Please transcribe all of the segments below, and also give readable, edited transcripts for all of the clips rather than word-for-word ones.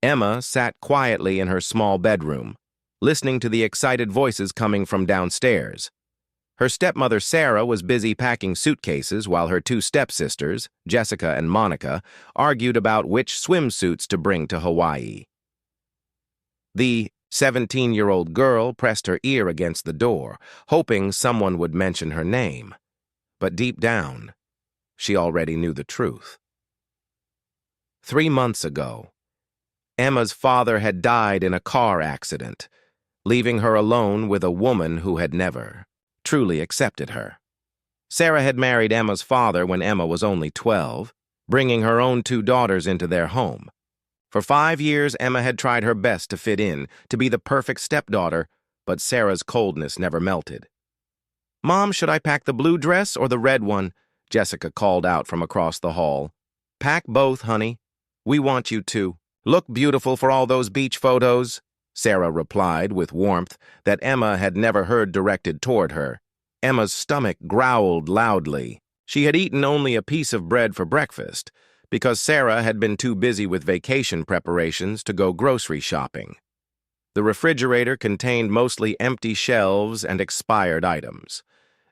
Emma sat quietly in her small bedroom, listening to the excited voices coming from downstairs. Her stepmother Sarah was busy packing suitcases while her two stepsisters, Jessica and Monica, argued about which swimsuits to bring to Hawaii. The 17-year-old girl pressed her ear against the door, hoping someone would mention her name. But deep down, she already knew the truth. 3 months ago, Emma's father had died in a car accident, leaving her alone with a woman who had never truly accepted her. Sarah had married Emma's father when Emma was only 12, bringing her own 2 daughters into their home. For 5 years, Emma had tried her best to fit in, to be the perfect stepdaughter, but Sarah's coldness never melted. "Mom, should I pack the blue dress or the red one?" Jessica called out from across the hall. "Pack both, honey. We want you to. Look beautiful for all those beach photos," Sarah replied with warmth that Emma had never heard directed toward her. Emma's stomach growled loudly. She had eaten only a piece of bread for breakfast, because Sarah had been too busy with vacation preparations to go grocery shopping. The refrigerator contained mostly empty shelves and expired items.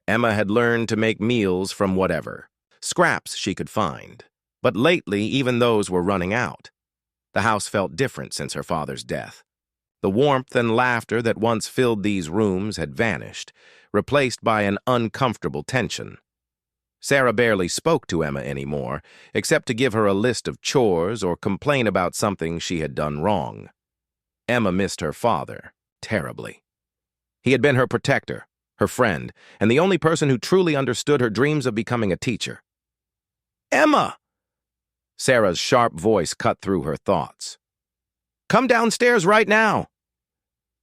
Emma had learned to make meals from whatever scraps she could find. But lately, even those were running out. The house felt different since her father's death. The warmth and laughter that once filled these rooms had vanished, replaced by an uncomfortable tension. Sarah barely spoke to Emma anymore, except to give her a list of chores or complain about something she had done wrong. Emma missed her father terribly. He had been her protector, her friend, and the only person who truly understood her dreams of becoming a teacher. "Emma!" Sarah's sharp voice cut through her thoughts. "Come downstairs right now!"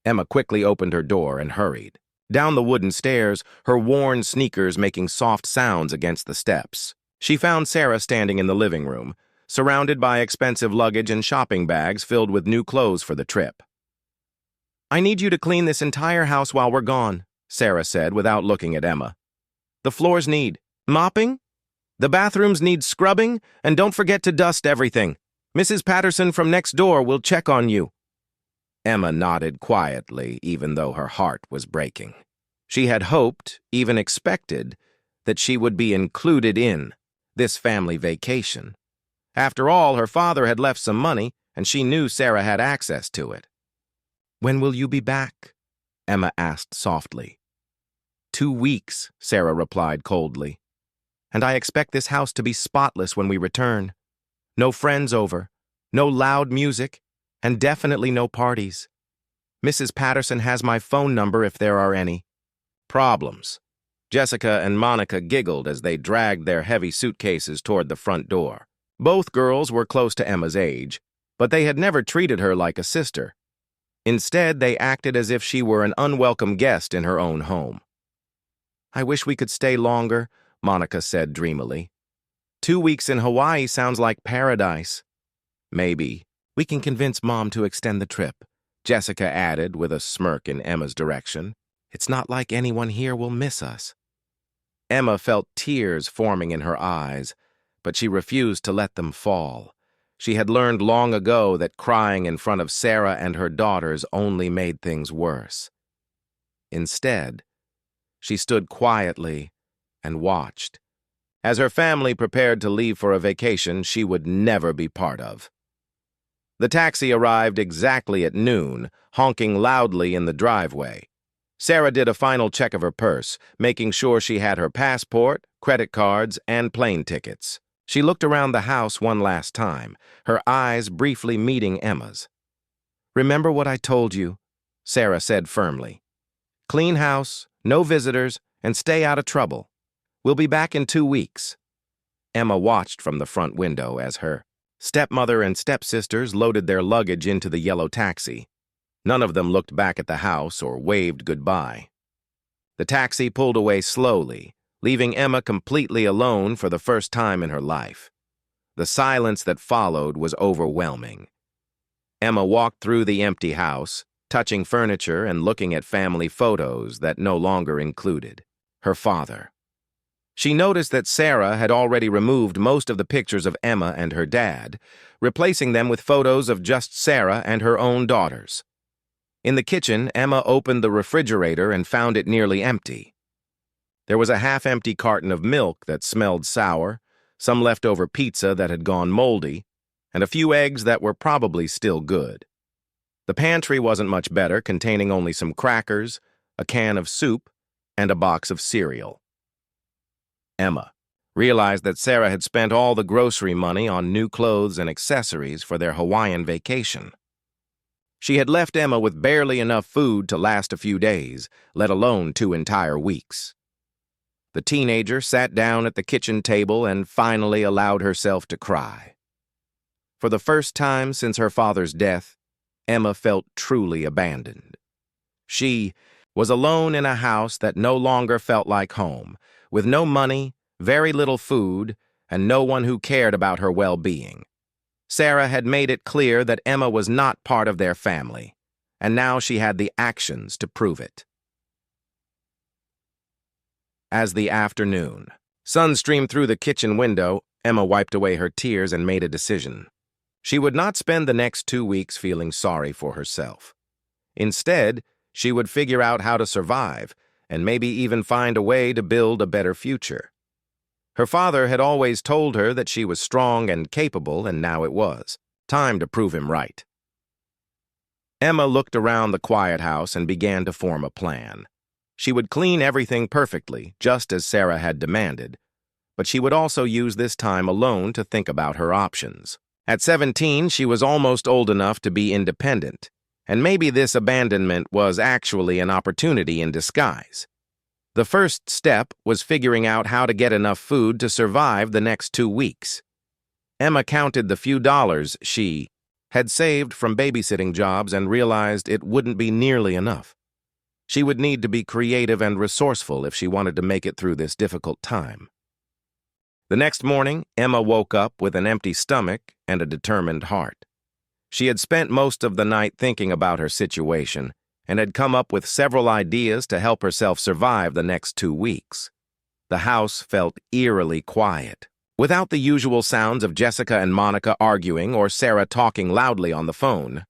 Emma quickly opened her door and hurried. Down the wooden stairs, her worn sneakers making soft sounds against the steps. She found Sarah standing in the living room, surrounded by expensive luggage and shopping bags filled with new clothes for the trip. "I need you to clean this entire house while we're gone," Sarah said without looking at Emma. "The floors need mopping, the bathrooms need scrubbing, and don't forget to dust everything. Mrs. Patterson from next door will check on you." Emma nodded quietly, even though her heart was breaking. She had hoped, even expected, that she would be included in this family vacation. After all, her father had left some money, and she knew Sarah had access to it. "When will you be back?" Emma asked softly. 2 weeks, Sarah replied coldly. "And I expect this house to be spotless when we return. No friends over, no loud music, and definitely no parties. Mrs. Patterson has my phone number if there are any." Problems. Jessica and Monica giggled as they dragged their heavy suitcases toward the front door. Both girls were close to Emma's age, but they had never treated her like a sister. Instead, they acted as if she were an unwelcome guest in her own home. "I wish we could stay longer," Monica said dreamily. 2 weeks in Hawaii sounds like paradise." "Maybe we can convince Mom to extend the trip," Jessica added with a smirk in Emma's direction. "It's not like anyone here will miss us." Emma felt tears forming in her eyes, but she refused to let them fall. She had learned long ago that crying in front of Sarah and her daughters only made things worse. Instead, she stood quietly and watched, as her family prepared to leave for a vacation she would never be part of. The taxi arrived exactly at noon, honking loudly in the driveway. Sarah did a final check of her purse, making sure she had her passport, credit cards, and plane tickets. She looked around the house one last time, her eyes briefly meeting Emma's. "Remember what I told you," Sarah said firmly. "Clean house, no visitors, and stay out of trouble. We'll be back in 2 weeks." Emma watched from the front window as her stepmother and stepsisters loaded their luggage into the yellow taxi. None of them looked back at the house or waved goodbye. The taxi pulled away slowly, leaving Emma completely alone for the first time in her life. The silence that followed was overwhelming. Emma walked through the empty house, touching furniture and looking at family photos that no longer included her father. She noticed that Sarah had already removed most of the pictures of Emma and her dad, replacing them with photos of just Sarah and her own daughters. In the kitchen, Emma opened the refrigerator and found it nearly empty. There was a half-empty carton of milk that smelled sour, some leftover pizza that had gone moldy, and a few eggs that were probably still good. The pantry wasn't much better, containing only some crackers, a can of soup, and a box of cereal. Emma realized that Sarah had spent all the grocery money on new clothes and accessories for their Hawaiian vacation. She had left Emma with barely enough food to last a few days, let alone 2 entire weeks. The teenager sat down at the kitchen table and finally allowed herself to cry. For the first time since her father's death, Emma felt truly abandoned. She was alone in a house that no longer felt like home, with no money, very little food, and no one who cared about her well-being. Sarah had made it clear that Emma was not part of their family, and now she had the actions to prove it. As the afternoon sun streamed through the kitchen window, Emma wiped away her tears and made a decision. She would not spend the next 2 weeks feeling sorry for herself. Instead, she would figure out how to survive and maybe even find a way to build a better future. Her father had always told her that she was strong and capable, and now it was time to prove him right. Emma looked around the quiet house and began to form a plan. She would clean everything perfectly, just as Sarah had demanded, but she would also use this time alone to think about her options. At 17, she was almost old enough to be independent, and maybe this abandonment was actually an opportunity in disguise. The first step was figuring out how to get enough food to survive the next 2 weeks. Emma counted the few dollars she had saved from babysitting jobs and realized it wouldn't be nearly enough. She would need to be creative and resourceful if she wanted to make it through this difficult time. The next morning, Emma woke up with an empty stomach and a determined heart. She had spent most of the night thinking about her situation and had come up with several ideas to help herself survive the next 2 weeks. The house felt eerily quiet, without the usual sounds of Jessica and Monica arguing or Sarah talking loudly on the phone.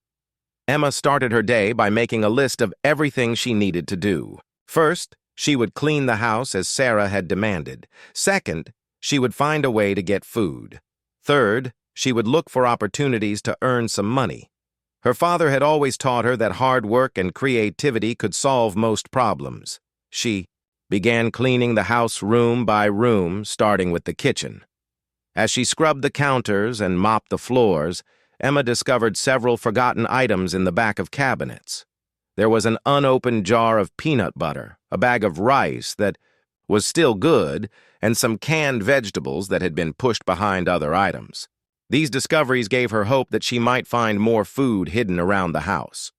Emma started her day by making a list of everything she needed to do. First, she would clean the house as Sarah had demanded. Second, she would find a way to get food. Third, she would look for opportunities to earn some money. Her father had always taught her that hard work and creativity could solve most problems. She began cleaning the house room by room, starting with the kitchen. As she scrubbed the counters and mopped the floors, Emma discovered several forgotten items in the back of cabinets. There was an unopened jar of peanut butter, a bag of rice that was still good, and some canned vegetables that had been pushed behind other items. These discoveries gave her hope that she might find more food hidden around the house.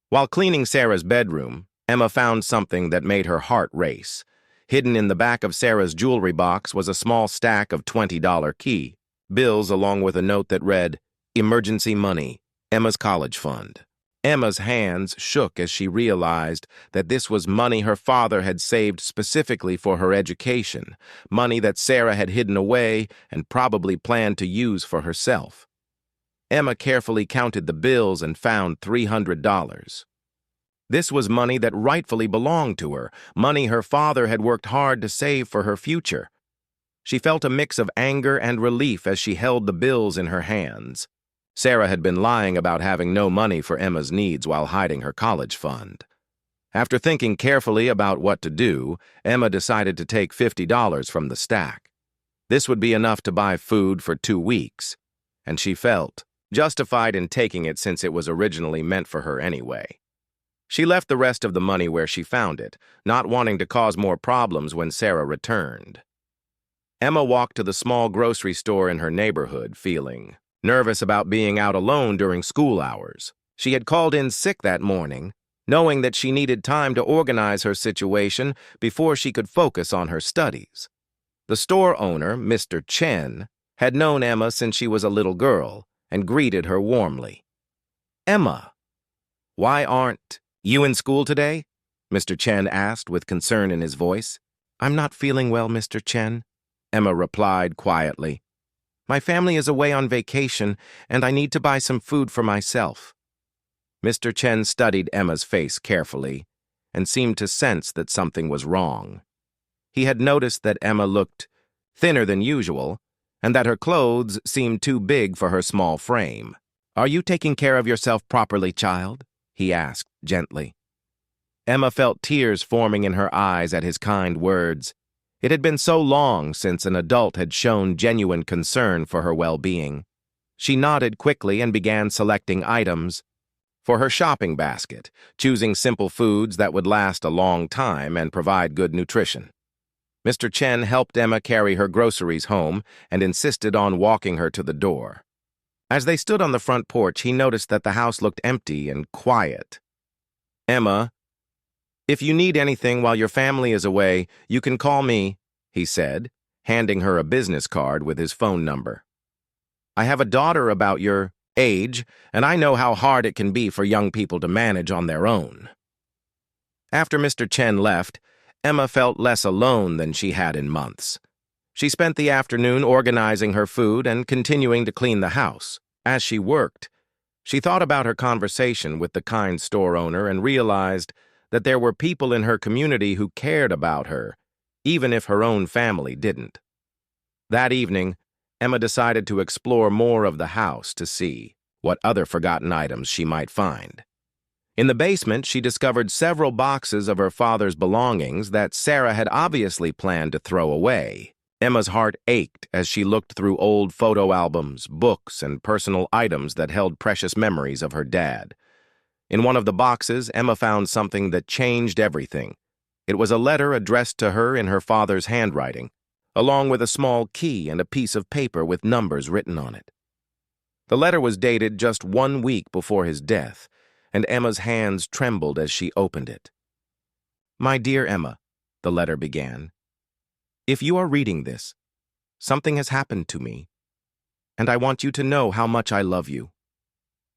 While cleaning Sarah's bedroom, Emma found something that made her heart race. Hidden in the back of Sarah's jewelry box was a small stack of $20 key bills along with a note that read, "Emergency money, Emma's college fund." Emma's hands shook as she realized that this was money her father had saved specifically for her education, money that Sarah had hidden away and probably planned to use for herself. Emma carefully counted the bills and found $300. This was money that rightfully belonged to her, money her father had worked hard to save for her future. She felt a mix of anger and relief as she held the bills in her hands. Sarah had been lying about having no money for Emma's needs while hiding her college fund. After thinking carefully about what to do, Emma decided to take $50 from the stack. This would be enough to buy food for 2 weeks, and she felt justified in taking it since it was originally meant for her anyway. She left the rest of the money where she found it, not wanting to cause more problems when Sarah returned. Emma walked to the small grocery store in her neighborhood, feeling nervous about being out alone during school hours. She had called in sick that morning, knowing that she needed time to organize her situation before she could focus on her studies. The store owner, Mr. Chen, had known Emma since she was a little girl and greeted her warmly. "Emma, why aren't you in school today?" Mr. Chen asked with concern in his voice. "I'm not feeling well, Mr. Chen," Emma replied quietly. "My family is away on vacation, and I need to buy some food for myself." Mr. Chen studied Emma's face carefully and seemed to sense that something was wrong. He had noticed that Emma looked thinner than usual and that her clothes seemed too big for her small frame. "Are you taking care of yourself properly, child?" he asked gently. Emma felt tears forming in her eyes at his kind words. It had been so long since an adult had shown genuine concern for her well-being. She nodded quickly and began selecting items for her shopping basket, choosing simple foods that would last a long time and provide good nutrition. Mr. Chen helped Emma carry her groceries home and insisted on walking her to the door. As they stood on the front porch, he noticed that the house looked empty and quiet. "Emma, if you need anything while your family is away, you can call me," he said, handing her a business card with his phone number. "I have a daughter about your age, and I know how hard it can be for young people to manage on their own." After Mr. Chen left, Emma felt less alone than she had in months. She spent the afternoon organizing her food and continuing to clean the house. As she worked, she thought about her conversation with the kind store owner and realized that there were people in her community who cared about her, even if her own family didn't. That evening, Emma decided to explore more of the house to see what other forgotten items she might find. In the basement, she discovered several boxes of her father's belongings that Sarah had obviously planned to throw away. Emma's heart ached as she looked through old photo albums, books, and personal items that held precious memories of her dad. In one of the boxes, Emma found something that changed everything. It was a letter addressed to her in her father's handwriting, along with a small key and a piece of paper with numbers written on it. The letter was dated just 1 week before his death, and Emma's hands trembled as she opened it. "My dear Emma," the letter began, "if you are reading this, something has happened to me, and I want you to know how much I love you.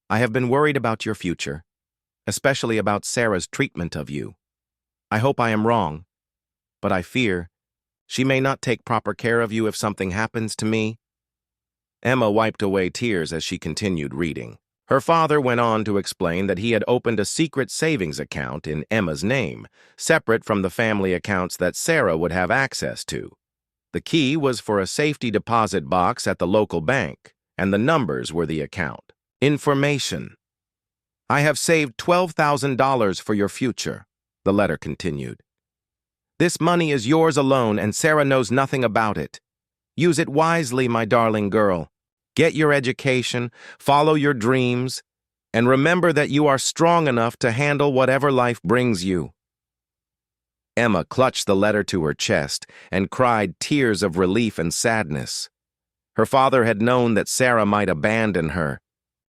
I have been worried about your future, especially about Sarah's treatment of you. I hope I am wrong, but I fear she may not take proper care of you if something happens to me." Emma wiped away tears as she continued reading. Her father went on to explain that he had opened a secret savings account in Emma's name, separate from the family accounts that Sarah would have access to. The key was for a safety deposit box at the local bank, and the numbers were the account. "Information. I have saved $12,000 for your future," the letter continued. "This money is yours alone, and Sarah knows nothing about it. Use it wisely, my darling girl. Get your education, follow your dreams, and remember that you are strong enough to handle whatever life brings you." Emma clutched the letter to her chest and cried tears of relief and sadness. Her father had known that Sarah might abandon her,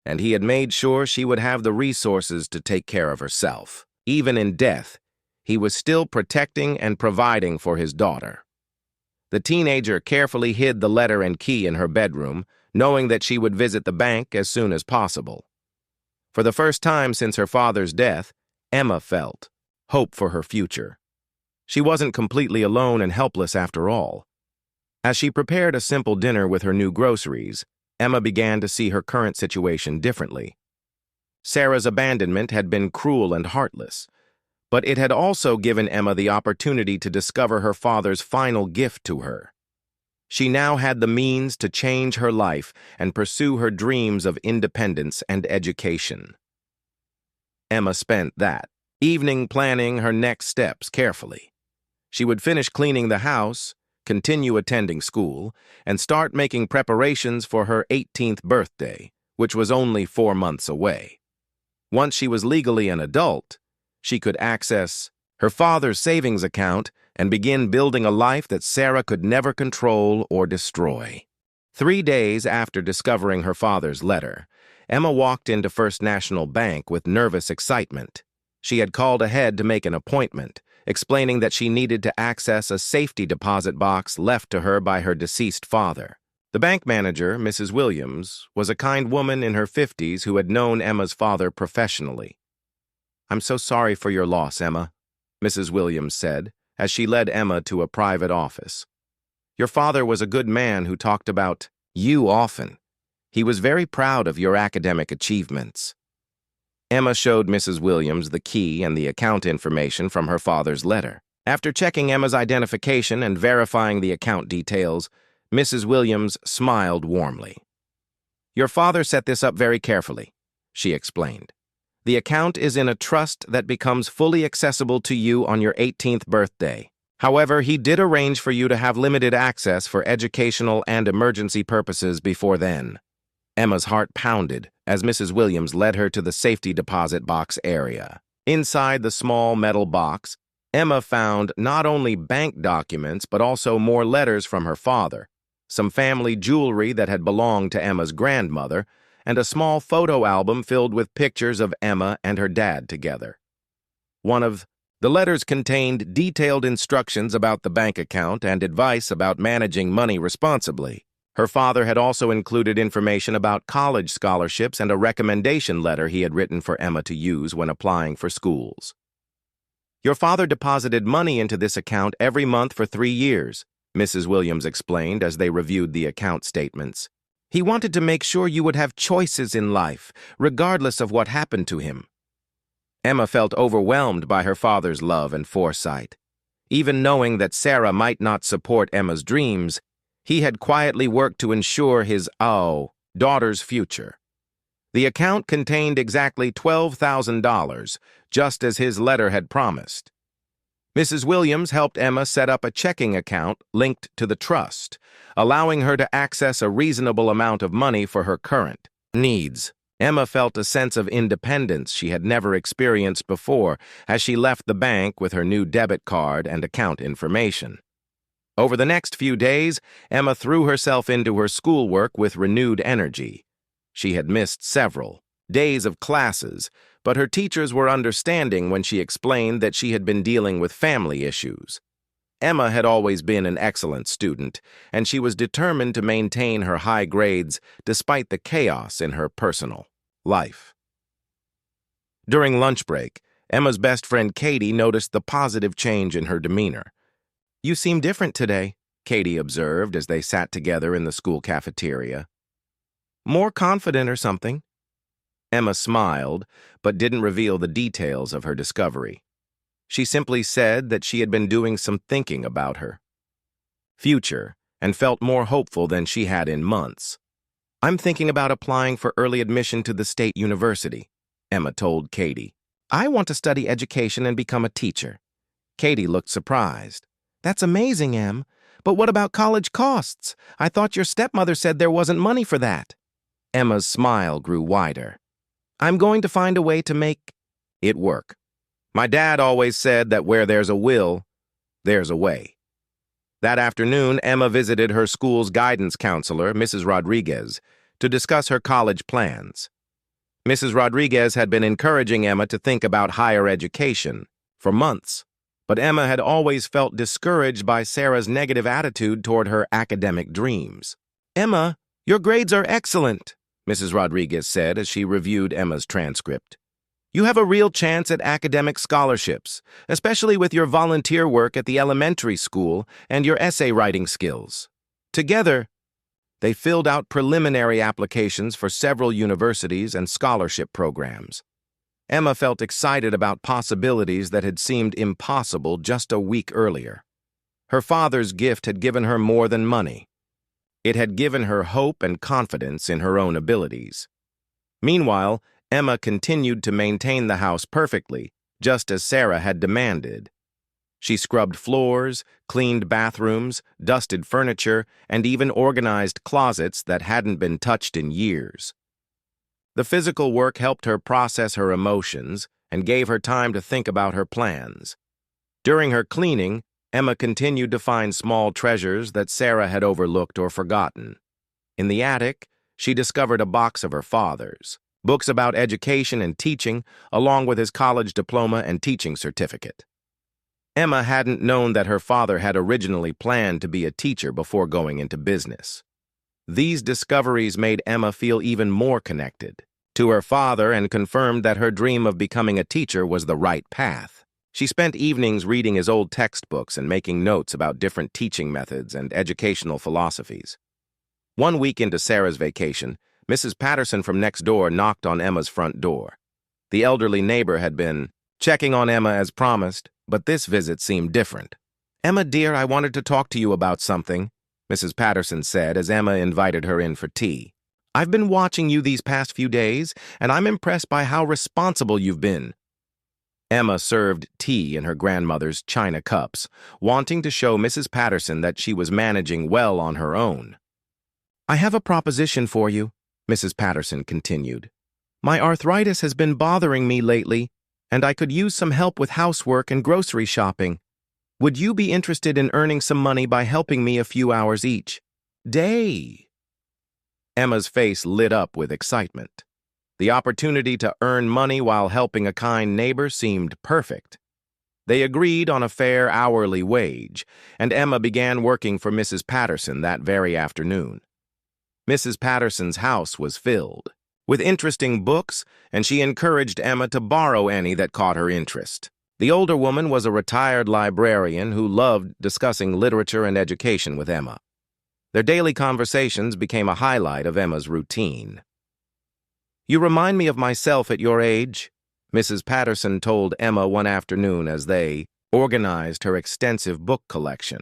and he had made sure she would have the resources to take care of herself. Even in death, he was still protecting and providing for his daughter. The teenager carefully hid the letter and key in her bedroom, knowing that she would visit the bank as soon as possible. For the first time since her father's death, Emma felt hope for her future. She wasn't completely alone and helpless after all. As she prepared a simple dinner with her new groceries, Emma began to see her current situation differently. Sarah's abandonment had been cruel and heartless, but it had also given Emma the opportunity to discover her father's final gift to her. She now had the means to change her life and pursue her dreams of independence and education. Emma spent that evening planning her next steps carefully. She would finish cleaning the house, continue attending school, and start making preparations for her 18th birthday, which was only 4 months away. Once she was legally an adult, she could access her father's savings account and begin building a life that Sarah could never control or destroy. 3 days after discovering her father's letter, Emma walked into First National Bank with nervous excitement. She had called ahead to make an appointment, explaining that she needed to access a safety deposit box left to her by her deceased father. The bank manager, Mrs. Williams, was a kind woman in her 50s who had known Emma's father professionally. "I'm so sorry for your loss, Emma," Mrs. Williams said, as she led Emma to a private office. "Your father was a good man who talked about you often. He was very proud of your academic achievements." Emma showed Mrs. Williams the key and the account information from her father's letter. After checking Emma's identification and verifying the account details, Mrs. Williams smiled warmly. "Your father set this up very carefully," she explained. "The account is in a trust that becomes fully accessible to you on your 18th birthday. However, he did arrange for you to have limited access for educational and emergency purposes before then." Emma's heart pounded as Mrs. Williams led her to the safety deposit box area. Inside the small metal box, Emma found not only bank documents but also more letters from her father, some family jewelry that had belonged to Emma's grandmother, and a small photo album filled with pictures of Emma and her dad together. One of the letters contained detailed instructions about the bank account and advice about managing money responsibly. Her father had also included information about college scholarships and a recommendation letter he had written for Emma to use when applying for schools. "Your father deposited money into this account every month for 3 years," Mrs. Williams explained as they reviewed the account statements. "He wanted to make sure you would have choices in life, regardless of what happened to him." Emma felt overwhelmed by her father's love and foresight. Even knowing that Sarah might not support Emma's dreams, he had quietly worked to ensure his daughter's future. The account contained exactly $12,000, just as his letter had promised. Mrs. Williams helped Emma set up a checking account linked to the trust, allowing her to access a reasonable amount of money for her current needs. Emma felt a sense of independence she had never experienced before as she left the bank with her new debit card and account information. Over the next few days, Emma threw herself into her schoolwork with renewed energy. She had missed several days of classes, but her teachers were understanding when she explained that she had been dealing with family issues. Emma had always been an excellent student, and she was determined to maintain her high grades despite the chaos in her personal life. During lunch break, Emma's best friend Katie noticed the positive change in her demeanor. "You seem different today," Katie observed as they sat together in the school cafeteria. "More confident or something?" Emma smiled, but didn't reveal the details of her discovery. She simply said that she had been doing some thinking about her future and felt more hopeful than she had in months. "I'm thinking about applying for early admission to the state university," Emma told Katie. "I want to study education and become a teacher." Katie looked surprised. "That's amazing, Em. But what about college costs? I thought your stepmother said there wasn't money for that." Emma's smile grew wider. "I'm going to find a way to make it work. My dad always said that where there's a will, there's a way." That afternoon, Emma visited her school's guidance counselor, Mrs. Rodriguez, to discuss her college plans. Mrs. Rodriguez had been encouraging Emma to think about higher education for months, but Emma had always felt discouraged by Sarah's negative attitude toward her academic dreams. "Emma, your grades are excellent," Mrs. Rodriguez said as she reviewed Emma's transcript. "You have a real chance at academic scholarships, especially with your volunteer work at the elementary school and your essay writing skills." Together, they filled out preliminary applications for several universities and scholarship programs. Emma felt excited about possibilities that had seemed impossible just a week earlier. Her father's gift had given her more than money. It had given her hope and confidence in her own abilities. Meanwhile, Emma continued to maintain the house perfectly, just as Sarah had demanded. She scrubbed floors, cleaned bathrooms, dusted furniture, and even organized closets that hadn't been touched in years. The physical work helped her process her emotions and gave her time to think about her plans. During her cleaning, Emma continued to find small treasures that Sarah had overlooked or forgotten. In the attic, she discovered a box of her father's, books about education and teaching, along with his college diploma and teaching certificate. Emma hadn't known that her father had originally planned to be a teacher before going into business. These discoveries made Emma feel even more connected to her father and confirmed that her dream of becoming a teacher was the right path. She spent evenings reading his old textbooks and making notes about different teaching methods and educational philosophies. One week into Sarah's vacation, Mrs. Patterson from next door knocked on Emma's front door. The elderly neighbor had been checking on Emma as promised, but this visit seemed different. "Emma, dear, I wanted to talk to you about something," Mrs. Patterson said as Emma invited her in for tea. "I've been watching you these past few days, and I'm impressed by how responsible you've been." Emma served tea in her grandmother's china cups, wanting to show Mrs. Patterson that she was managing well on her own. "I have a proposition for you," Mrs. Patterson continued. "My arthritis has been bothering me lately, and I could use some help with housework and grocery shopping. Would you be interested in earning some money by helping me a few hours each day?" Emma's face lit up with excitement. The opportunity to earn money while helping a kind neighbor seemed perfect. They agreed on a fair hourly wage, and Emma began working for Mrs. Patterson that very afternoon. Mrs. Patterson's house was filled with interesting books, and she encouraged Emma to borrow any that caught her interest. The older woman was a retired librarian who loved discussing literature and education with Emma. Their daily conversations became a highlight of Emma's routine. "You remind me of myself at your age," Mrs. Patterson told Emma one afternoon as they organized her extensive book collection.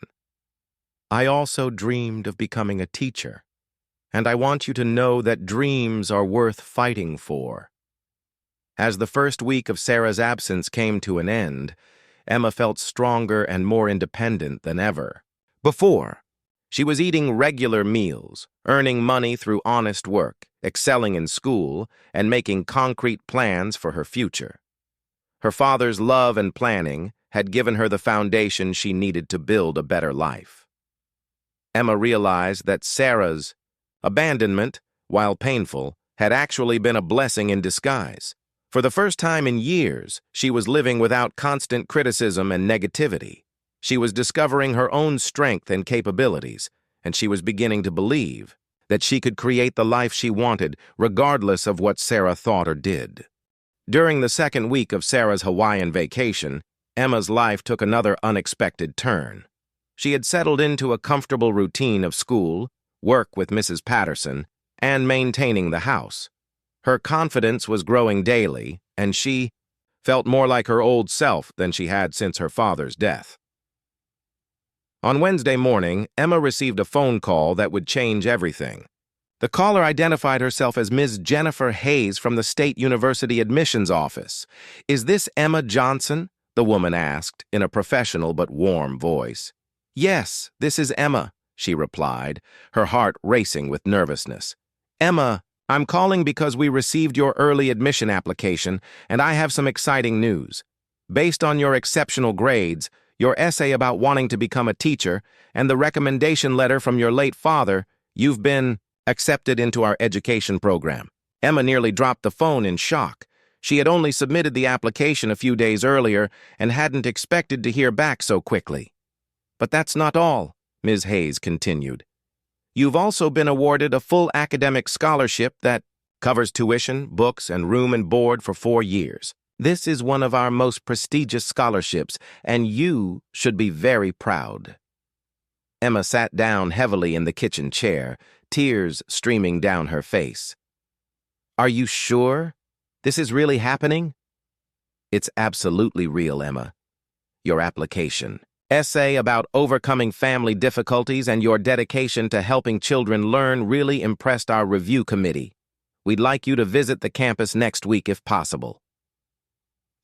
"I also dreamed of becoming a teacher, and I want you to know that dreams are worth fighting for." As the first week of Sarah's absence came to an end, Emma felt stronger and more independent than ever. Before, she was eating regular meals, earning money through honest work, excelling in school, and making concrete plans for her future. Her father's love and planning had given her the foundation she needed to build a better life. Emma realized that Sarah's abandonment, while painful, had actually been a blessing in disguise. For the first time in years, she was living without constant criticism and negativity. She was discovering her own strength and capabilities, and she was beginning to believe that she could create the life she wanted regardless of what Sarah thought or did. During the second week of Sarah's Hawaiian vacation, Emma's life took another unexpected turn. She had settled into a comfortable routine of school, work with Mrs. Patterson, and maintaining the house. Her confidence was growing daily, and she felt more like her old self than she had since her father's death. On Wednesday morning, Emma received a phone call that would change everything. The caller identified herself as Ms. Jennifer Hayes from the State University Admissions Office. "Is this Emma Johnson?" the woman asked in a professional but warm voice. "Yes, this is Emma," she replied, her heart racing with nervousness. "Emma, I'm calling because we received your early admission application, and I have some exciting news. Based on your exceptional grades, your essay about wanting to become a teacher, and the recommendation letter from your late father, you've been accepted into our education program." Emma nearly dropped the phone in shock. She had only submitted the application a few days earlier and hadn't expected to hear back so quickly. "But that's not all," Ms. Hayes continued. "You've also been awarded a full academic scholarship that covers tuition, books, and room and board for 4 years. This is one of our most prestigious scholarships, and you should be very proud." Emma sat down heavily in the kitchen chair, tears streaming down her face. "Are you sure this is really happening?" "It's absolutely real, Emma. Your application, essay about overcoming family difficulties, and your dedication to helping children learn really impressed our review committee. We'd like you to visit the campus next week if possible."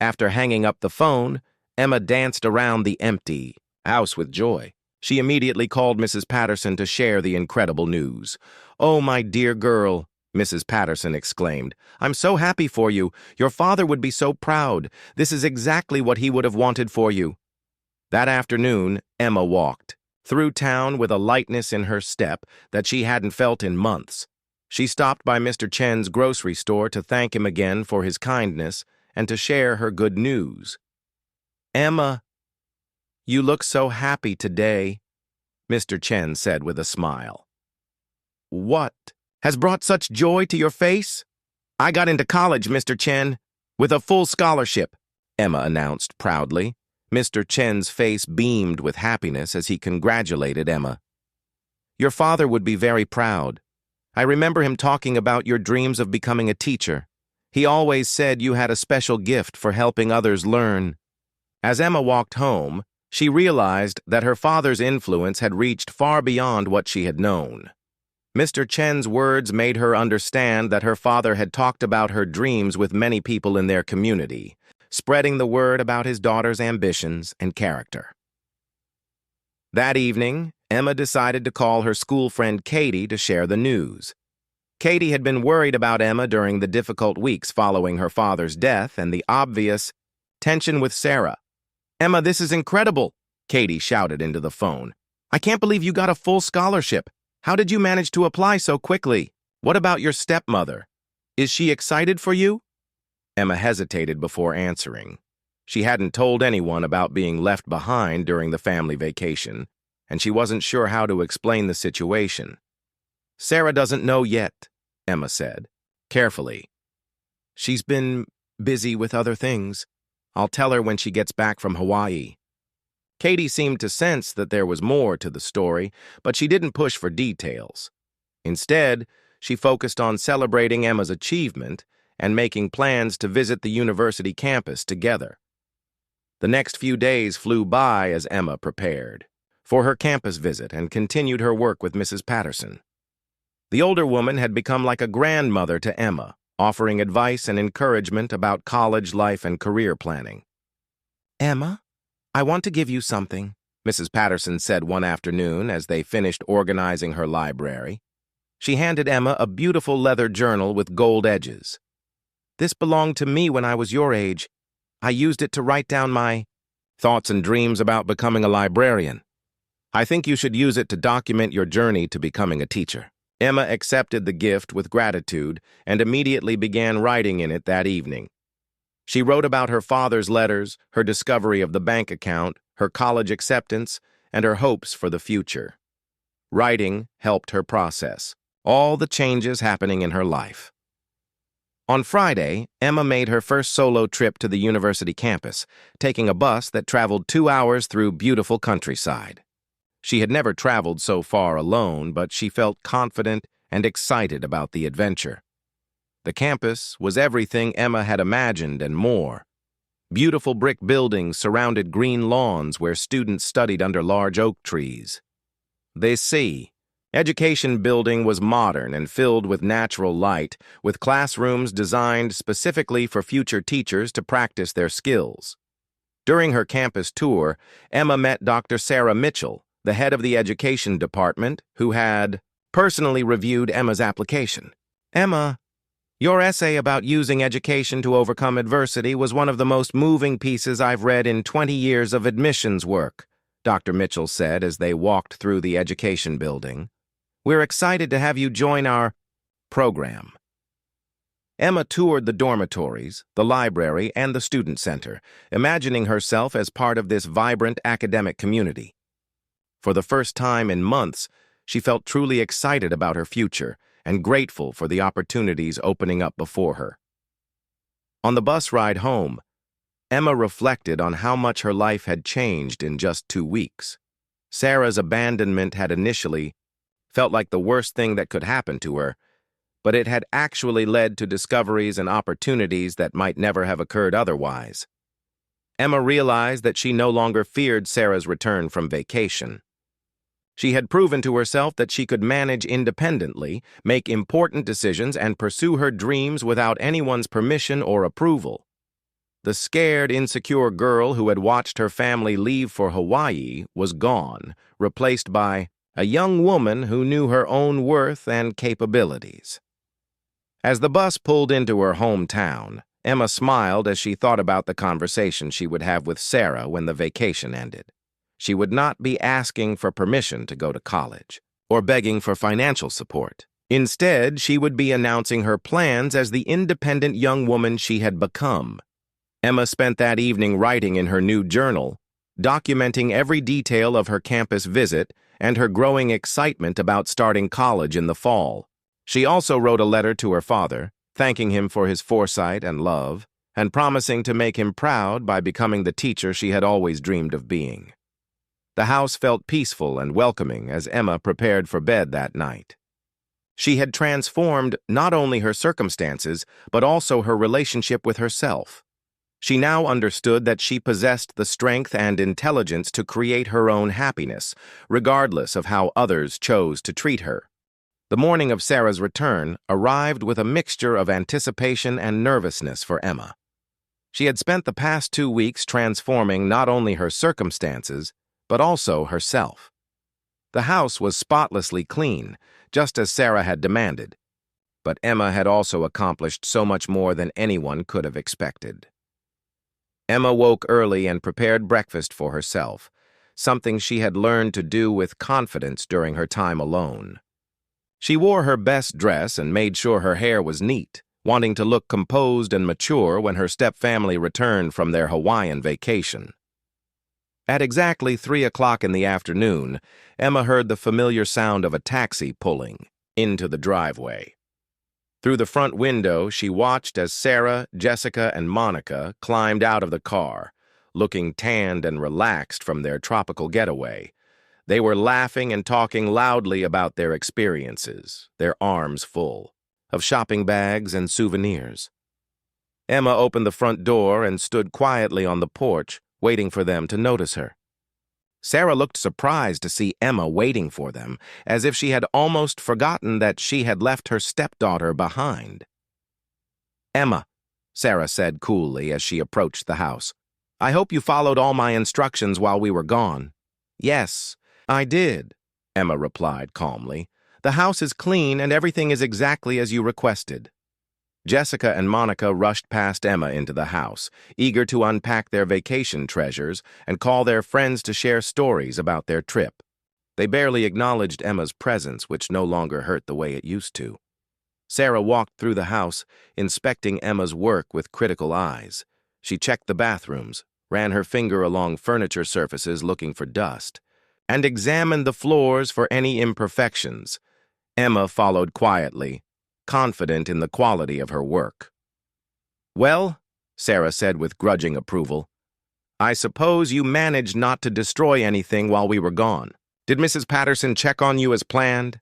After hanging up the phone, Emma danced around the empty house with joy. She immediately called Mrs. Patterson to share the incredible news. "Oh, my dear girl," Mrs. Patterson exclaimed. "I'm so happy for you. Your father would be so proud. This is exactly what he would have wanted for you." That afternoon, Emma walked through town with a lightness in her step that she hadn't felt in months. She stopped by Mr. Chen's grocery store to thank him again for his kindness and to share her good news. "Emma, you look so happy today," Mr. Chen said with a smile. "What has brought such joy to your face?" "I got into college, Mr. Chen, with a full scholarship. Emma announced proudly. Mr. Chen's face beamed with happiness as he congratulated Emma. Your father would be very proud. I remember him talking about your dreams of becoming a teacher. He always said you had a special gift for helping others learn. As Emma walked home, she realized that her father's influence had reached far beyond what she had known. Mr. Chen's words made her understand that her father had talked about her dreams with many people in their community, spreading the word about his daughter's ambitions and character. That evening, Emma decided to call her school friend Katie to share the news. Katie had been worried about Emma during the difficult weeks following her father's death and the obvious tension with Sarah. Emma, this is incredible, Katie shouted into the phone. I can't believe you got a full scholarship. How did you manage to apply so quickly? What about your stepmother? Is she excited for you? Emma hesitated before answering. She hadn't told anyone about being left behind during the family vacation, and she wasn't sure how to explain the situation. Sarah doesn't know yet, Emma said, carefully. She's been busy with other things. I'll tell her when she gets back from Hawaii. Katie seemed to sense that there was more to the story, but she didn't push for details. Instead, she focused on celebrating Emma's achievement and making plans to visit the university campus together. The next few days flew by as Emma prepared for her campus visit and continued her work with Mrs. Patterson. The older woman had become like a grandmother to Emma, offering advice and encouragement about college life and career planning. Emma, I want to give you something, Mrs. Patterson said one afternoon as they finished organizing her library. She handed Emma a beautiful leather journal with gold edges. This belonged to me when I was your age. I used it to write down my thoughts and dreams about becoming a librarian. I think you should use it to document your journey to becoming a teacher. Emma accepted the gift with gratitude and immediately began writing in it that evening. She wrote about her father's letters, her discovery of the bank account, her college acceptance, and her hopes for the future. Writing helped her process all the changes happening in her life. On Friday, Emma made her first solo trip to the university campus, taking a bus that traveled 2 hours through beautiful countryside. She had never traveled so far alone, but she felt confident and excited about the adventure. The campus was everything Emma had imagined and more. Beautiful brick buildings surrounded green lawns where students studied under large oak trees. The education building was modern and filled with natural light, with classrooms designed specifically for future teachers to practice their skills. During her campus tour, Emma met Dr. Sarah Mitchell, the head of the education department, who had personally reviewed Emma's application. Emma, your essay about using education to overcome adversity was one of the most moving pieces I've read in 20 years of admissions work, Dr. Mitchell said as they walked through the education building. We're excited to have you join our program. Emma toured the dormitories, the library, and the student center, imagining herself as part of this vibrant academic community. For the first time in months, she felt truly excited about her future and grateful for the opportunities opening up before her. On the bus ride home, Emma reflected on how much her life had changed in just 2 weeks. Sarah's abandonment had initially felt like the worst thing that could happen to her, but it had actually led to discoveries and opportunities that might never have occurred otherwise. Emma realized that she no longer feared Sarah's return from vacation. She had proven to herself that she could manage independently, make important decisions, and pursue her dreams without anyone's permission or approval. The scared, insecure girl who had watched her family leave for Hawaii was gone, replaced by a young woman who knew her own worth and capabilities. As the bus pulled into her hometown, Emma smiled as she thought about the conversation she would have with Sarah when the vacation ended. She would not be asking for permission to go to college or begging for financial support. Instead, she would be announcing her plans as the independent young woman she had become. Emma spent that evening writing in her new journal, documenting every detail of her campus visit and her growing excitement about starting college in the fall. She also wrote a letter to her father, thanking him for his foresight and love. and promising to make him proud by becoming the teacher she had always dreamed of being. The house felt peaceful and welcoming as Emma prepared for bed that night. She had transformed not only her circumstances, but also her relationship with herself. She now understood that she possessed the strength and intelligence to create her own happiness, regardless of how others chose to treat her. The morning of Sarah's return arrived with a mixture of anticipation and nervousness for Emma. She had spent the past 2 weeks transforming not only her circumstances, but also herself. The house was spotlessly clean, just as Sarah had demanded, but Emma had also accomplished so much more than anyone could have expected. Emma woke early and prepared breakfast for herself, something she had learned to do with confidence during her time alone. She wore her best dress and made sure her hair was neat, wanting to look composed and mature when her stepfamily returned from their Hawaiian vacation. At exactly 3 o'clock in the afternoon, Emma heard the familiar sound of a taxi pulling into the driveway. Through the front window, she watched as Sarah, Jessica, and Monica climbed out of the car, looking tanned and relaxed from their tropical getaway. They were laughing and talking loudly about their experiences, their arms full of shopping bags and souvenirs. Emma opened the front door and stood quietly on the porch, waiting for them to notice her. Sarah looked surprised to see Emma waiting for them, as if she had almost forgotten that she had left her stepdaughter behind. "Emma," Sarah said coolly as she approached the house, "I hope you followed all my instructions while we were gone." "Yes, I did," Emma replied calmly. "The house is clean and everything is exactly as you requested." Jessica and Monica rushed past Emma into the house, eager to unpack their vacation treasures and call their friends to share stories about their trip. They barely acknowledged Emma's presence, which no longer hurt the way it used to. Sarah walked through the house, inspecting Emma's work with critical eyes. She checked the bathrooms, ran her finger along furniture surfaces looking for dust, and examined the floors for any imperfections. Emma followed quietly, confident in the quality of her work. "Well," Sarah said with grudging approval, "I suppose you managed not to destroy anything while we were gone. Did Mrs. Patterson check on you as planned?"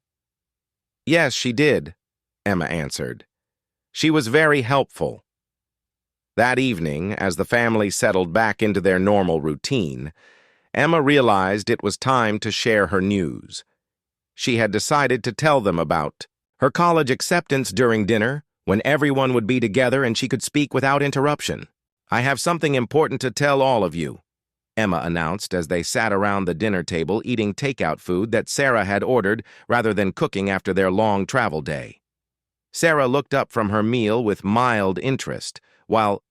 "Yes, she did," Emma answered. "She was very helpful." That evening, as the family settled back into their normal routine, Emma realized it was time to share her news. She had decided to tell them about her college acceptance during dinner, when everyone would be together and she could speak without interruption. "I have something important to tell all of you," Emma announced as they sat around the dinner table eating takeout food that Sarah had ordered rather than cooking after their long travel day. Sarah looked up from her meal with mild interest, while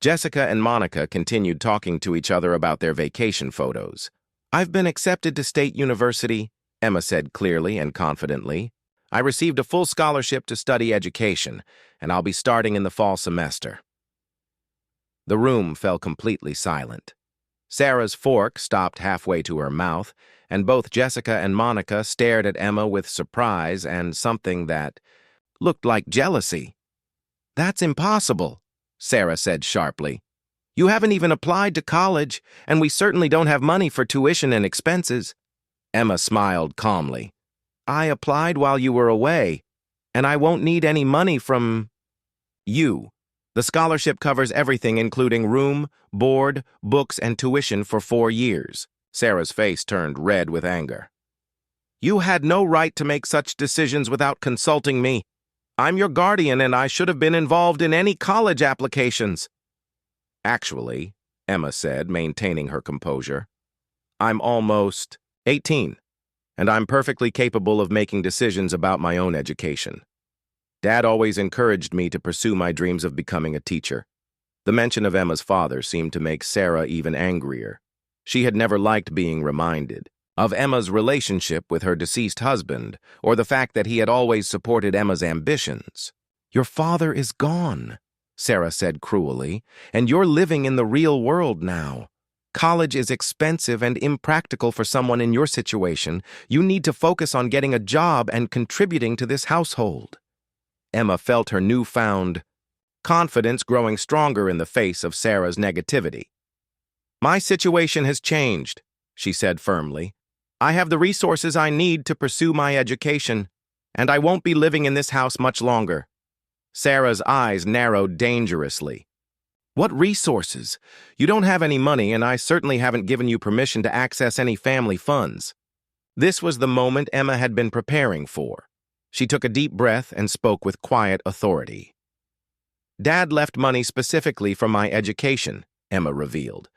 Jessica and Monica continued talking to each other about their vacation photos. "I've been accepted to State University," Emma said clearly and confidently. "I received a full scholarship to study education, and I'll be starting in the fall semester." The room fell completely silent. Sarah's fork stopped halfway to her mouth, and both Jessica and Monica stared at Emma with surprise and something that looked like jealousy. "That's impossible," Sarah said sharply. "You haven't even applied to college, and we certainly don't have money for tuition and expenses." Emma smiled calmly. "I applied while you were away, and I won't need any money from you. The scholarship covers everything including room, board, books, and tuition for 4 years. Sarah's face turned red with anger. "You had no right to make such decisions without consulting me. I'm your guardian and I should have been involved in any college applications." "Actually," Emma said, maintaining her composure, "I'm almost 18. And I'm perfectly capable of making decisions about my own education. Dad always encouraged me to pursue my dreams of becoming a teacher." The mention of Emma's father seemed to make Sarah even angrier. She had never liked being reminded of Emma's relationship with her deceased husband, or the fact that he had always supported Emma's ambitions. "Your father is gone," Sarah said cruelly, "and you're living in the real world now. College is expensive and impractical for someone in your situation. You need to focus on getting a job and contributing to this household." Emma felt her newfound confidence growing stronger in the face of Sarah's negativity. "My situation has changed," she said firmly. "I have the resources I need to pursue my education, and I won't be living in this house much longer." Sarah's eyes narrowed dangerously. "What resources? You don't have any money, and I certainly haven't given you permission to access any family funds." This was the moment Emma had been preparing for. She took a deep breath and spoke with quiet authority. "Dad left money specifically for my education," Emma revealed.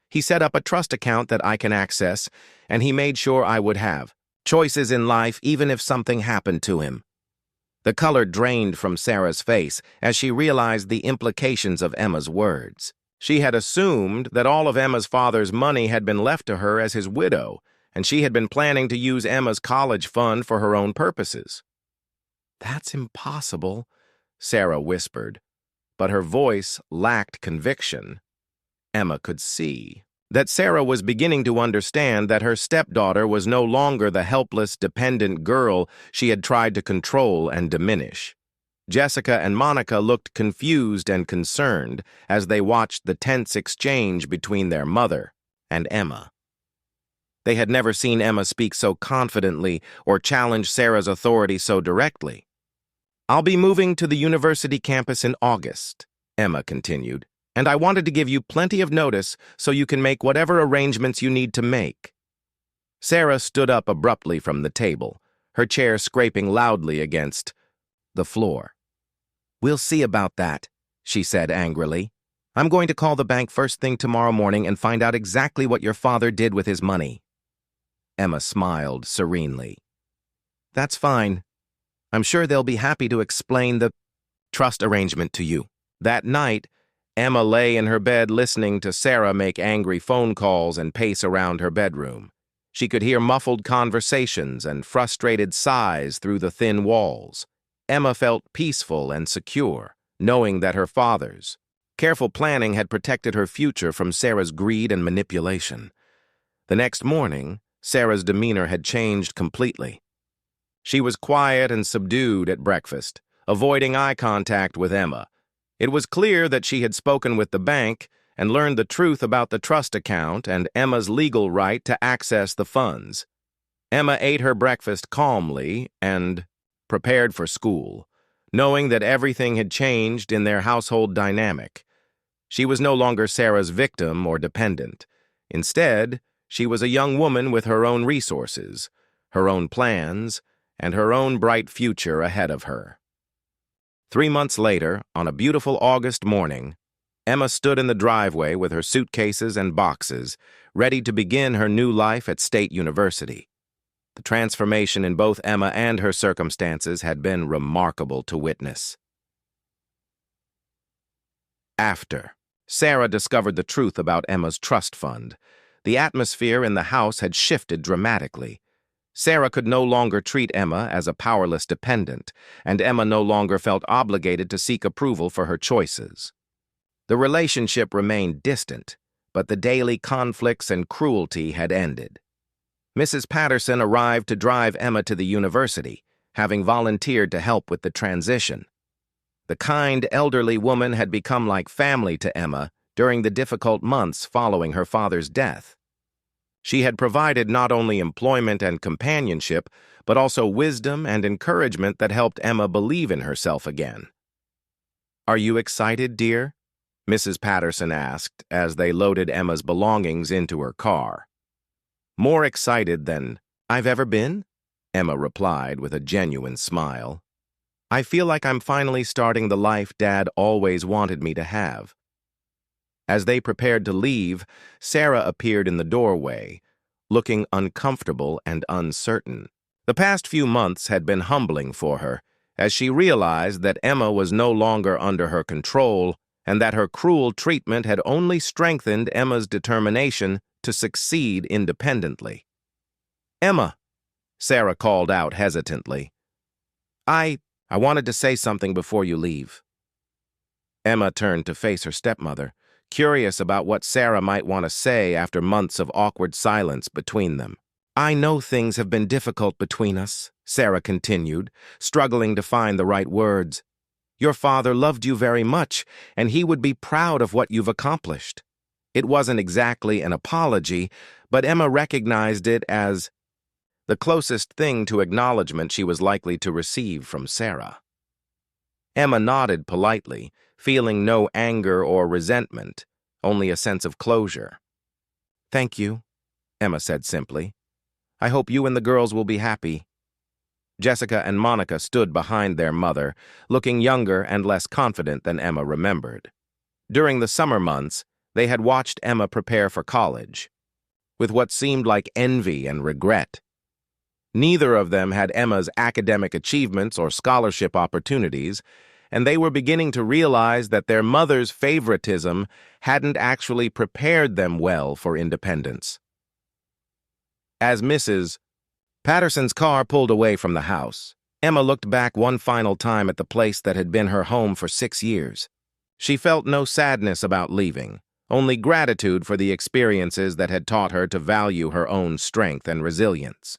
"He set up a trust account that I can access, and he made sure I would have choices in life even if something happened to him." The color drained from Sarah's face as she realized the implications of Emma's words. She had assumed that all of Emma's father's money had been left to her as his widow, and she had been planning to use Emma's college fund for her own purposes. "That's impossible," Sarah whispered, but her voice lacked conviction. Emma could see that Sarah was beginning to understand that her stepdaughter was no longer the helpless, dependent girl she had tried to control and diminish. Jessica and Monica looked confused and concerned as they watched the tense exchange between their mother and Emma. They had never seen Emma speak so confidently or challenge Sarah's authority so directly. "I'll be moving to the university campus in August," Emma continued, "and I wanted to give you plenty of notice so you can make whatever arrangements you need to make." Sarah stood up abruptly from the table, her chair scraping loudly against the floor. "We'll see about that," she said angrily. "I'm going to call the bank first thing tomorrow morning and find out exactly what your father did with his money." Emma smiled serenely. "That's fine. I'm sure they'll be happy to explain the trust arrangement to you." That night, Emma lay in her bed listening to Sarah make angry phone calls and pace around her bedroom. She could hear muffled conversations and frustrated sighs through the thin walls. Emma felt peaceful and secure, knowing that her father's careful planning had protected her future from Sarah's greed and manipulation. The next morning, Sarah's demeanor had changed completely. She was quiet and subdued at breakfast, avoiding eye contact with Emma. It was clear that she had spoken with the bank and learned the truth about the trust account and Emma's legal right to access the funds. Emma ate her breakfast calmly and prepared for school, knowing that everything had changed in their household dynamic. She was no longer Sarah's victim or dependent. Instead, she was a young woman with her own resources, her own plans, and her own bright future ahead of her. 3 months later, on a beautiful August morning, Emma stood in the driveway with her suitcases and boxes, ready to begin her new life at State University. The transformation in both Emma and her circumstances had been remarkable to witness. After Sarah discovered the truth about Emma's trust fund, the atmosphere in the house had shifted dramatically. Sarah could no longer treat Emma as a powerless dependent, and Emma no longer felt obligated to seek approval for her choices. The relationship remained distant, but the daily conflicts and cruelty had ended. Mrs. Patterson arrived to drive Emma to the university, having volunteered to help with the transition. The kind, elderly woman had become like family to Emma during the difficult months following her father's death. She had provided not only employment and companionship, but also wisdom and encouragement that helped Emma believe in herself again. "Are you excited, dear?" Mrs. Patterson asked as they loaded Emma's belongings into her car. "More excited than I've ever been," Emma replied with a genuine smile. "I feel like I'm finally starting the life Dad always wanted me to have." As they prepared to leave, Sarah appeared in the doorway, looking uncomfortable and uncertain. The past few months had been humbling for her, as she realized that Emma was no longer under her control and that her cruel treatment had only strengthened Emma's determination to succeed independently. "Emma," Sarah called out hesitantly, I wanted to say something before you leave." Emma turned to face her stepmother, curious about what Sarah might want to say after months of awkward silence between them. "I know things have been difficult between us," Sarah continued, struggling to find the right words. Your father loved you very much, and he would be proud of what you've accomplished." It wasn't exactly an apology, but Emma recognized it as the closest thing to acknowledgement she was likely to receive from Sarah. Emma nodded politely, feeling no anger or resentment, only a sense of closure. "Thank you," Emma said simply. "I hope you and the girls will be happy." Jessica and Monica stood behind their mother, looking younger and less confident than Emma remembered. During the summer months, they had watched Emma prepare for college, with what seemed like envy and regret. Neither of them had Emma's academic achievements or scholarship opportunities, and they were beginning to realize that their mother's favoritism hadn't actually prepared them well for independence. As Mrs. Patterson's car pulled away from the house, Emma looked back one final time at the place that had been her home for 6 years. She felt no sadness about leaving, only gratitude for the experiences that had taught her to value her own strength and resilience.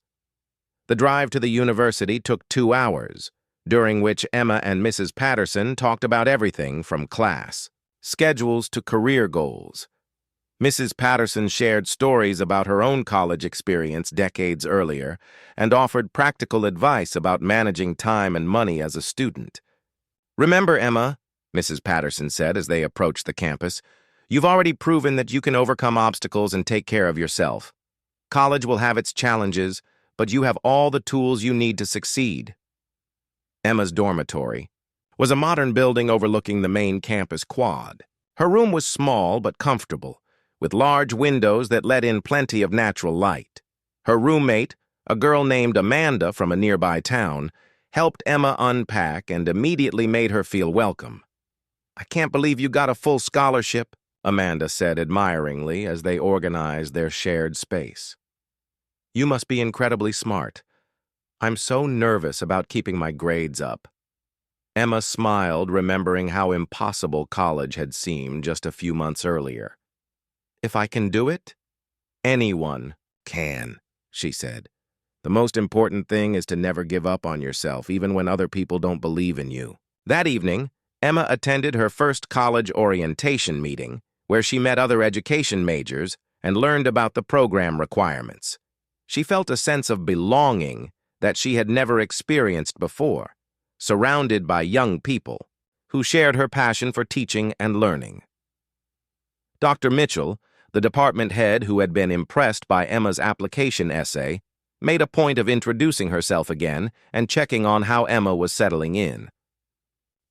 The drive to the university took 2 hours, during which Emma and Mrs. Patterson talked about everything from class, schedules to career goals. Mrs. Patterson shared stories about her own college experience decades earlier and offered practical advice about managing time and money as a student. "Remember, Emma," Mrs. Patterson said as they approached the campus, "you've already proven that you can overcome obstacles and take care of yourself. College will have its challenges, but you have all the tools you need to succeed." Emma's dormitory was a modern building overlooking the main campus quad. Her room was small but comfortable, with large windows that let in plenty of natural light. Her roommate, a girl named Amanda from a nearby town, helped Emma unpack and immediately made her feel welcome. "I can't believe you got a full scholarship," Amanda said admiringly as they organized their shared space. "You must be incredibly smart. I'm so nervous about keeping my grades up." Emma smiled, remembering how impossible college had seemed just a few months earlier. "If I can do it, anyone can," she said. "The most important thing is to never give up on yourself, even when other people don't believe in you." That evening, Emma attended her first college orientation meeting, where she met other education majors and learned about the program requirements. She felt a sense of belonging that she had never experienced before, surrounded by young people who shared her passion for teaching and learning. Dr. Mitchell, the department head who had been impressed by Emma's application essay, made a point of introducing herself again and checking on how Emma was settling in.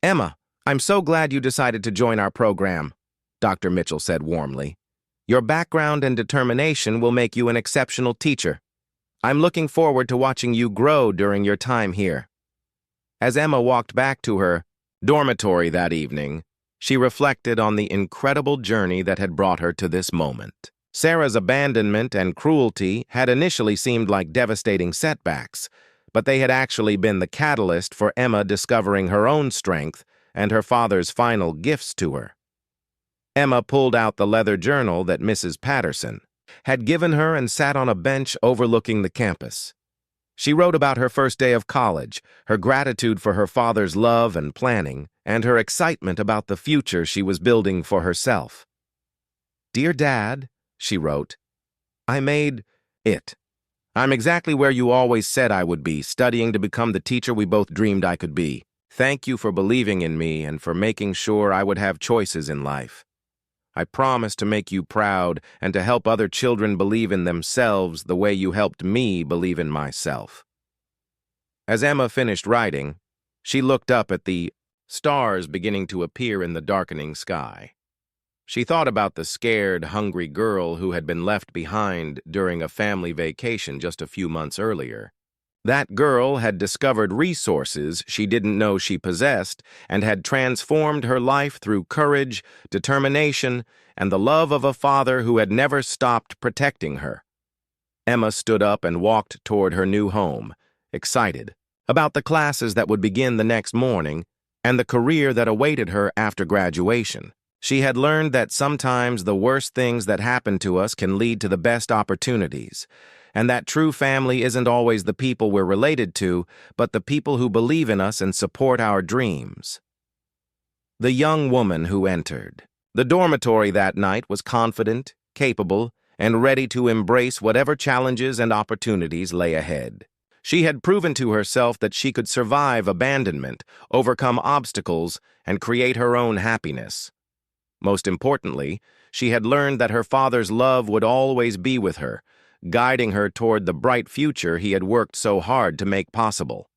"Emma, I'm so glad you decided to join our program," Dr. Mitchell said warmly. "Your background and determination will make you an exceptional teacher. I'm looking forward to watching you grow during your time here." As Emma walked back to her dormitory that evening, she reflected on the incredible journey that had brought her to this moment. Sarah's abandonment and cruelty had initially seemed like devastating setbacks, but they had actually been the catalyst for Emma discovering her own strength and her father's final gifts to her. Emma pulled out the leather journal that Mrs. Patterson had given her and sat on a bench overlooking the campus. She wrote about her first day of college, her gratitude for her father's love and planning, and her excitement about the future she was building for herself. "Dear Dad," she wrote, "I made it. I'm exactly where you always said I would be, studying to become the teacher we both dreamed I could be. Thank you for believing in me and for making sure I would have choices in life. I promise to make you proud and to help other children believe in themselves the way you helped me believe in myself." As Emma finished writing, she looked up at the stars beginning to appear in the darkening sky. She thought about the scared, hungry girl who had been left behind during a family vacation just a few months earlier. That girl had discovered resources she didn't know she possessed and had transformed her life through courage, determination, and the love of a father who had never stopped protecting her. Emma stood up and walked toward her new home, excited about the classes that would begin the next morning and the career that awaited her after graduation. She had learned that sometimes the worst things that happen to us can lead to the best opportunities, and that true family isn't always the people we're related to, but the people who believe in us and support our dreams. The young woman who entered. The dormitory that night was confident, capable, and ready to embrace whatever challenges and opportunities lay ahead. She had proven to herself that she could survive abandonment, overcome obstacles, and create her own happiness. Most importantly, she had learned that her father's love would always be with her, guiding her toward the bright future he had worked so hard to make possible.